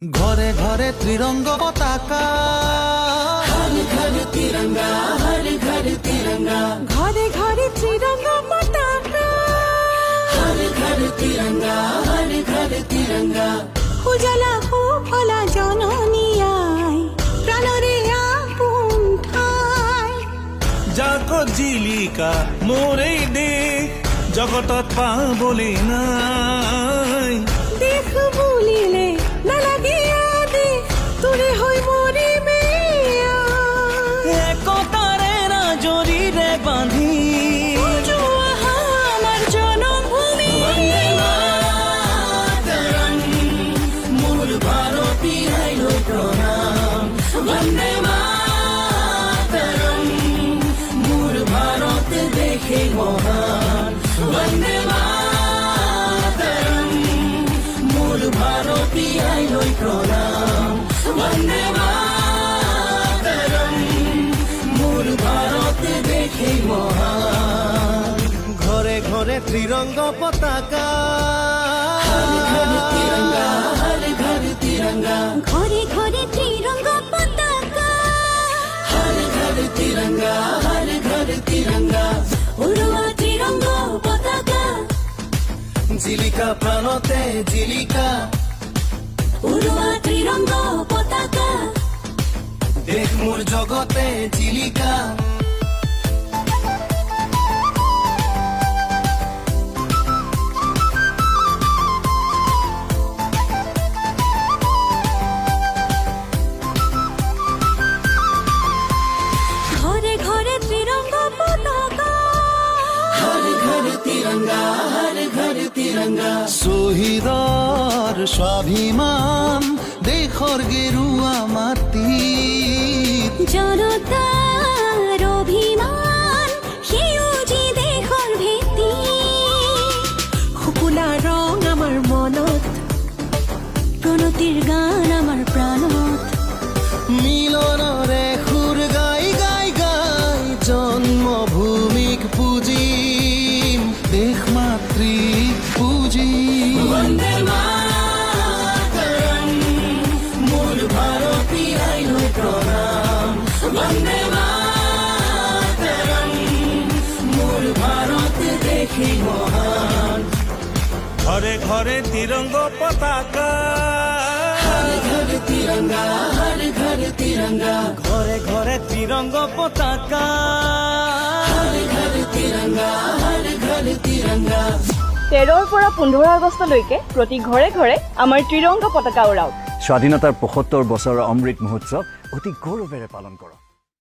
ঘরে ঘরে ত্রিরঙ্গ পতাকা, हर घर तिरंगा, हर घर तिरंगा, ঘরে ঘরে ত্রিরঙ্গ পতাকা, हर घर तिरंगा, हर घर तिरंगा। উজালা সুফলা জননীয়াই প্রাণরে আপোন ঠাই। যাক জিলিকা মোরেই দেশ, জগতত পাবলে নাই। দেশ বুলিলে নালাগে আদেশ, তোৰে হৈ মৰিমে একতাৰে ৰাজৰীৰে বান্ধি উজোৱা আমাৰ জনমভূমি। मोर भारती आइलो प्रणाम, वंदे मातरम। मोर भारत देखे महान, वंदे मातरम। मोर भारती आइलो प्रणाम, वंदे मातरम। मोर भारत देखे महान। ঘরে ঘরে ত্রিরঙ্গ পতাকা, हर घर तिरंगा, हर घर तिरंगा, ঘরে ঘরে ত্রিরঙ্গ পতাকা, हर घर तिरंगा, हर घर तिरंगा। উড়োৱা ত্রিরঙ্গ পতাকা, জিলিকা প্রাণতে জিলিকা, উড়োৱা ত্রিরঙ্গ পতাকা। দেশ মোর জগতে জিলিকা। ঘরে ঘরে ত্রিরঙ্গ পতাকা, हर घर तिरंगा, हर घर तिरंगा। শহীদৰ স্বাভিমান, দেশৰ গেৰুৱা মাটি। জনতাৰ অভিমান, সেউজী দেশৰ ভেটি। শুকুলা ৰং আমাৰ মনত, প্ৰণতিৰ গান আমাৰ প্ৰাণত। মিলনৰে সুৰ গাই গাই গাই জন্মভূমিক পুজিম, দেশ মাতৃক পুজিম। वंदे मातरम। मोर भारती आइलो प्रणाम, वंदे मातरम। मोर भारत देखे महान। ঘরে ঘরে ত্রিরঙ্গ পতাকা, हर घर तिरंगा, हर घर तिरंगा, ঘরে ঘরে ত্রিরঙ্গ পতাকা। हर घर तिरंगा, हर घर तिरंगा। 13ৰ পৰা 15 আগষ্টলৈকে প্ৰতি ঘৰে ঘৰে আমাৰ ত্ৰিৰংগ পতাকা উৰাওক। স্বাধীনতাৰ ৭৫ বছৰৰ অমৃত মহোৎসৱ অতি গৌৰৱেৰে পালন কৰক।